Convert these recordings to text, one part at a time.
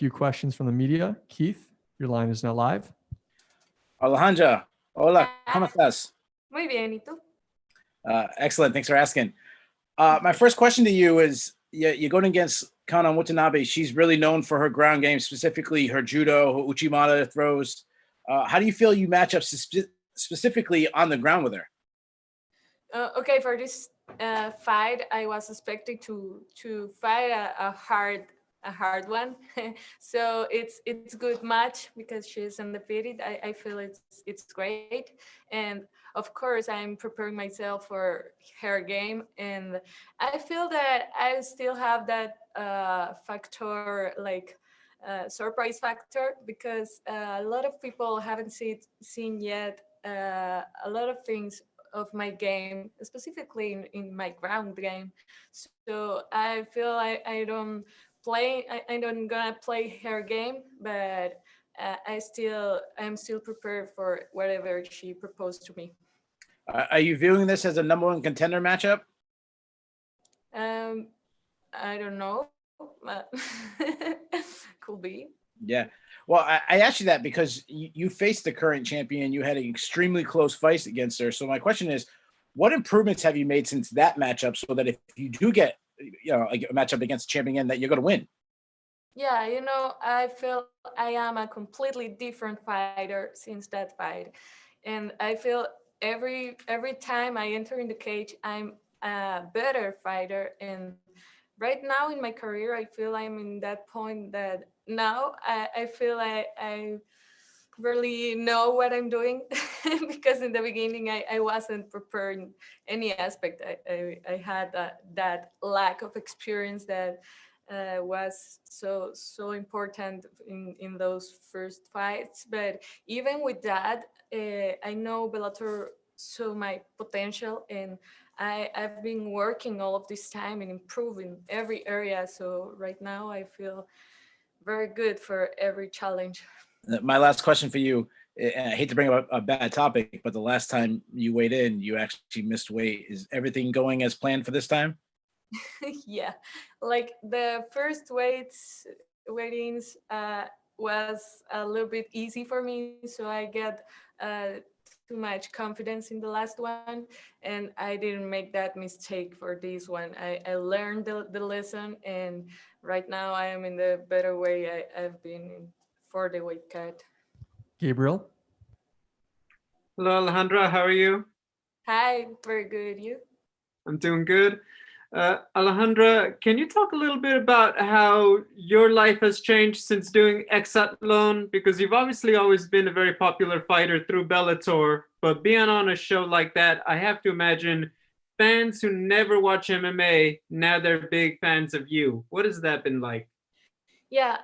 few questions from the media. Keith, your line is now live. Alejandra, hola, ¿cómo estás? Muy bien, ¿y tú? Excellent, thanks for asking. My first question to you is, you're going against Kana Watanabe. She's really known for her ground game, specifically her judo, her uchimata throws. How do you feel you match up specifically on the ground with her? Okay, for this fight, I was expecting to fight a hard one. So it's good match because she's undefeated. I feel it's great, and of course I'm preparing myself for her game, and I feel that I still have that factor, like surprise factor, because a lot of people haven't seen yet a lot of things of my game, specifically in my ground game. So I feel I don't gonna play her game, but I'm still prepared for whatever she proposed to me. Are you viewing this as a number one contender matchup? I don't know. Could be. Yeah. Well, I asked you that because you faced the current champion. You had an extremely close fight against her. So my question is, what improvements have you made since that matchup so that if you do get a matchup against the champion, that you're going to win? Yeah, I feel I am a completely different fighter since that fight. And I feel every time I enter in the cage, I'm a better fighter. And right now in my career, I feel I'm in that point that now I feel I really know what I'm doing because in the beginning I wasn't prepared in any aspect. I had that lack of experience that was so important in those first fights. But even with that, I know Bellator saw my potential, and I've been working all of this time and improving every area. So right now I feel very good for every challenge. My last question for you, and I hate to bring up a bad topic, but the last time you weighed in, you actually missed weight. Is everything going as planned for this time? Yeah, like the first weightings was a little bit easy for me, so I get too much confidence in the last one, and I didn't make that mistake for this one. I learned the lesson, and right now I am in the better way I've been in for the weight cut. Gabriel? Hello, Alejandra. How are you? Hi, very good. You? I'm doing good. Alejandra, can you talk a little bit about how your life has changed since doing Exatlón? Because you've obviously always been a very popular fighter through Bellator, but being on a show like that, I have to imagine fans who never watch MMA, now they're big fans of you. What has that been like? Yeah,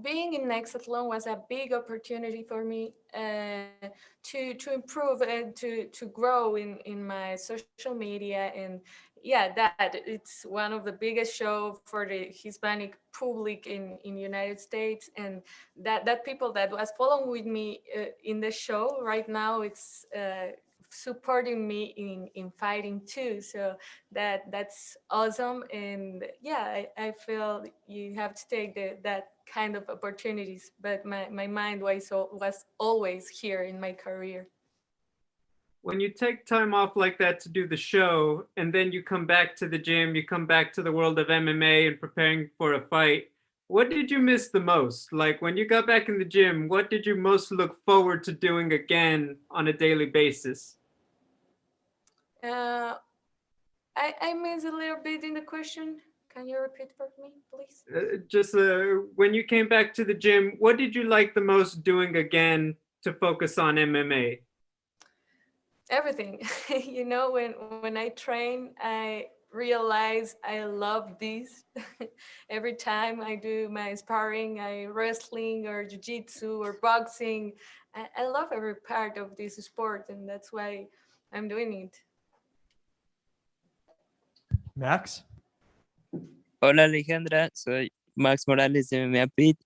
being in Exatlón was a big opportunity for me to improve and to grow in my social media. And yeah, that it's one of the biggest show for the Hispanic public in United States, and that people that was following with me in the show right now, it's supporting me in fighting too. So that's awesome. And yeah, I feel you have to take that kind of opportunities, but my mind was always here in my career. When you take time off like that to do the show, and then you come back to the gym, you come back to the world of MMA and preparing for a fight, what did you miss the most? Like when you got back in the gym, what did you most look forward to doing again on a daily basis? I missed a little bit in the question. Can you repeat for me, please? Just when you came back to the gym, what did you like the most doing again to focus on MMA? Everything. When I train, I realize I love this. Every time I do my sparring, I wrestling or jiu-jitsu or boxing, I love every part of this sport, and that's why I'm doing it. Max? Hola Alejandra, soy Max Morales de MMA Pit.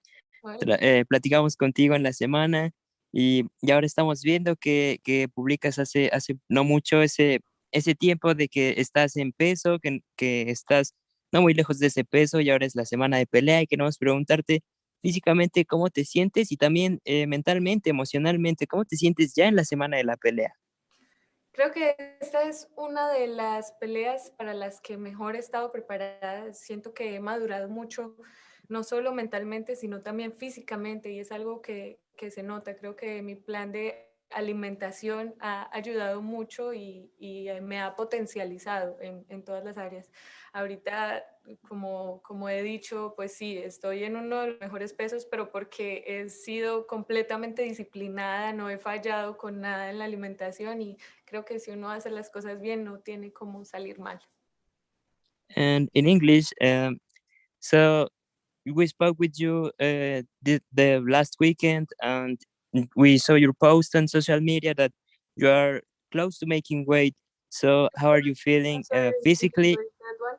Platicamos contigo en la semana y ahora estamos viendo que publicas hace no mucho ese tiempo de que estás en peso, que estás no muy lejos de ese peso y ahora es la semana de pelea y queremos preguntarte físicamente, ¿cómo te sientes? Y también mentalmente, emocionalmente, ¿cómo te sientes ya en la semana de la pelea? Creo que esta es una de las peleas para las que mejor he estado preparada. Siento que he madurado mucho, no solo mentalmente, sino también físicamente, y es algo que se nota. Creo que mi plan de alimentación ha ayudado mucho y me ha potencializado en todas las áreas. Ahorita, como he dicho, pues sí, estoy en uno de los mejores pesos, pero porque he sido completamente disciplinada, no he fallado con nada en la alimentación y creo que si uno hace las cosas bien, no tiene cómo salir mal. And in English, so we spoke with you the last weekend, and we saw your post on social media that you are close to making weight. So how are you I'm feeling sorry, could you repeat that one?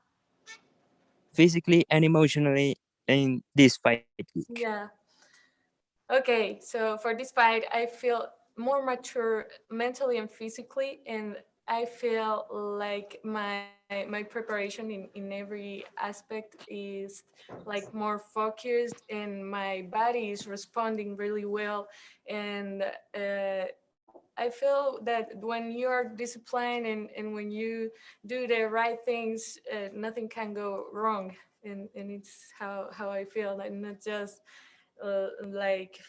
physically and emotionally in this fight week? Yeah. Okay, so for this fight, I feel more mature mentally and physically, and I feel like my preparation in every aspect is like more focused, and my body is responding really well. And I feel that when you're disciplined and when you do the right things, nothing can go wrong. And it's how I feel, and not just like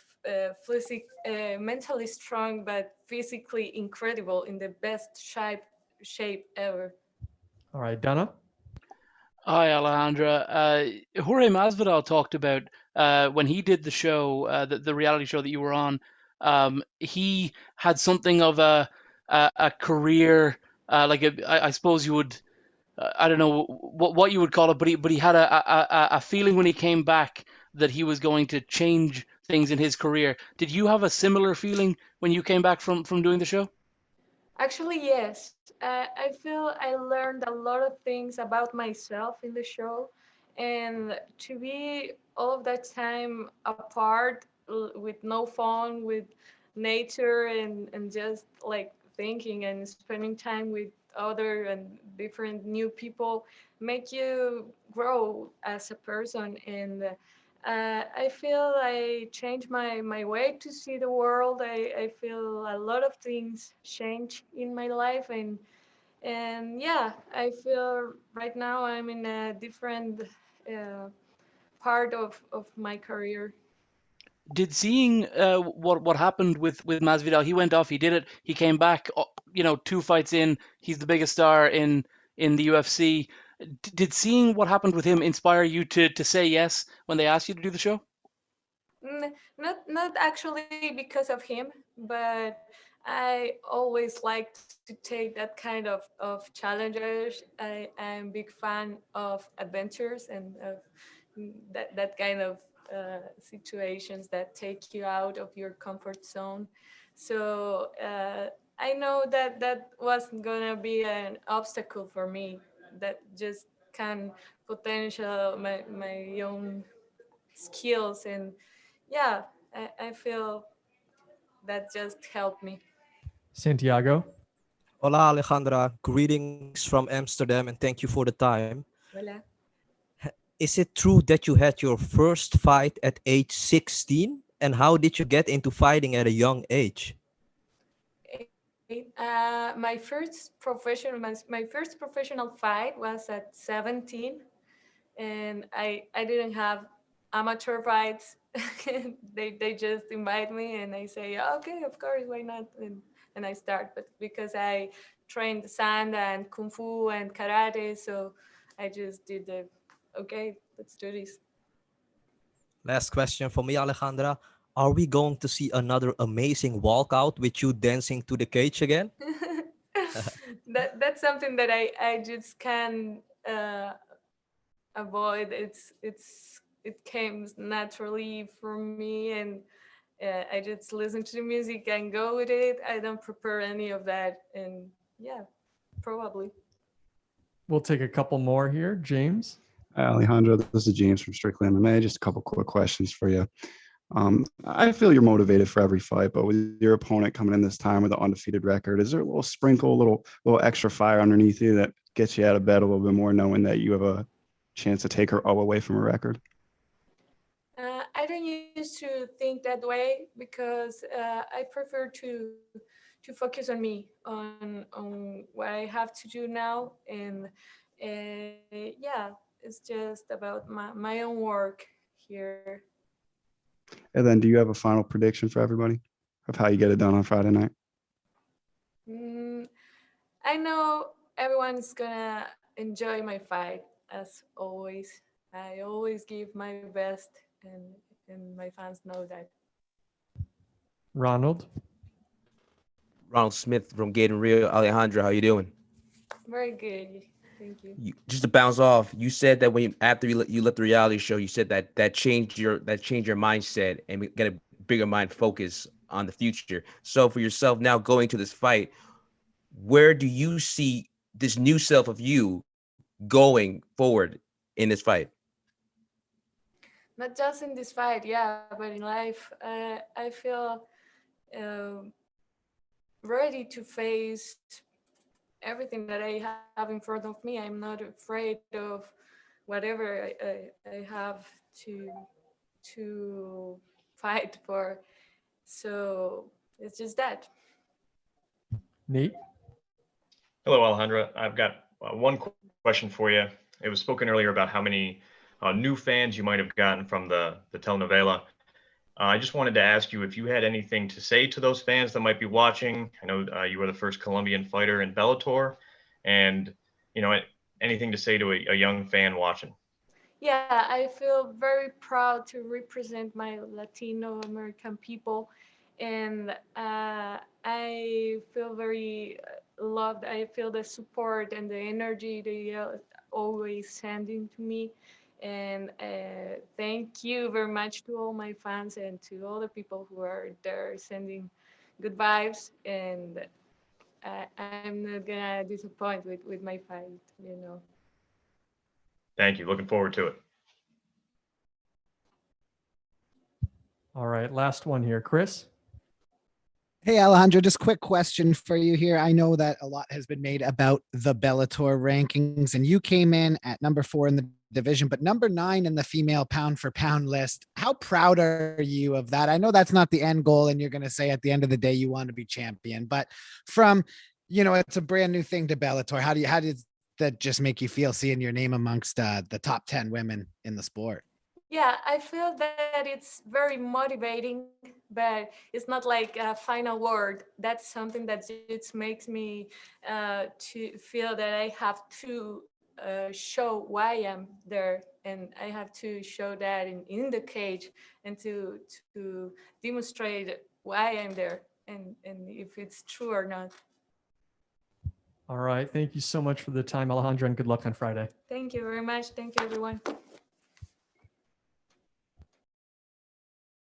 mentally strong, but physically incredible in the best shape ever. All right, Donna. Hi, Alejandra. Jorge Masvidal talked about when he did the show, the reality show that you were on. He had something of a career, I suppose you would, I don't know what you would call it, but he had a feeling when he came back that he was going to change things in his career. Did you have a similar feeling when you came back from doing the show? Actually, yes. I feel I learned a lot of things about myself in the show, and to be all of that time apart with no phone, with nature, and just like thinking and spending time with other and different new people make you grow as a person. And I feel I changed my way to see the world. I feel a lot of things change in my life, and yeah, I feel right now I'm in a different part of my career. Did seeing what happened with Masvidal, he went off, he did it, he came back, 2 fights in, he's the biggest star in the UFC. Did seeing what happened with him inspire you to say yes when they asked you to do the show? Not actually because of him, but I always liked to take that kind of challenges. I'm a big fan of adventures and of that kind of situations that take you out of your comfort zone. So I know that wasn't gonna be an obstacle for me. That just can potential my own skills, and yeah, I feel that just helped me. Santiago. Hola Alejandra, greetings from Amsterdam and thank you for the time. Hola. Is it true that you had your first fight at age 16? And how did you get into fighting at a young age? My first professional fight was at 17, and I didn't have amateur fights. They just invite me, and I say, okay, of course, why not? And I start, but because I trained sand and kung fu and karate, so I just did okay, let's do this. Last question for me, Alejandra. Are we going to see another amazing walkout with you dancing to the cage again? That's something that I just can't avoid. It came naturally for me, and I just listen to the music and go with it. I don't prepare any of that, and yeah, probably. We'll take a couple more here. James. Hi, Alejandro. This is James from Strictly MMA. Just a couple quick questions for you. I feel you're motivated for every fight, but with your opponent coming in this time with an undefeated record, is there a little sprinkle, a little extra fire underneath you that gets you out of bed a little bit more, knowing that you have a chance to take her all away from a record? I don't used to think that way because I prefer to focus on me, on what I have to do now, and yeah, it's just about my own work here. And then, do you have a final prediction for everybody of how you get it done on Friday night? I know everyone's gonna enjoy my fight as always. I always give my best, and my fans know that. Ronald. Ronald Smith from Gator Real. Alejandra, how you doing? Very good, thank you. Just to bounce off, you said that after you left the reality show, you said that changed your mindset and get a bigger mind focus on the future. So for yourself now going to this fight, where do you see this new self of you going forward in this fight? Not just in this fight, yeah, but in life. I feel ready to face everything that I have in front of me. I'm not afraid of whatever I have to fight for. So it's just that. Nate. Hello, Alejandra. I've got one question for you. It was spoken earlier about how many new fans you might have gotten from the telenovela. I just wanted to ask you if you had anything to say to those fans that might be watching. I know you were the first Colombian fighter in Bellator, and anything to say to a young fan watching. Yeah, I feel very proud to represent my Latino American people, and I feel very loved. I feel the support and the energy they are always sending to me. And thank you very much to all my fans and to all the people who are there sending good vibes. And I'm not gonna disappoint with my fight. Thank you. Looking forward to it. All right, last one here, Chris. Hey, Alejandro, just quick question for you here. I know that a lot has been made about the Bellator rankings, and you came in at number 4 in the division, but number 9 in the female pound for pound list. How proud are you of that? I know that's not the end goal, and you're going to say at the end of the day you want to be champion, but from, it's a brand new thing to Bellator. How did that just make you feel seeing your name amongst the top 10 women in the sport? Yeah, I feel that it's very motivating, but it's not like a final word. That's something that just makes me to feel that I have to show why I'm there, and I have to show that in the cage, and to demonstrate why I'm there, and if it's true or not. All right, thank you so much for the time, Alejandra, and good luck on Friday. Thank you very much. Thank you, everyone.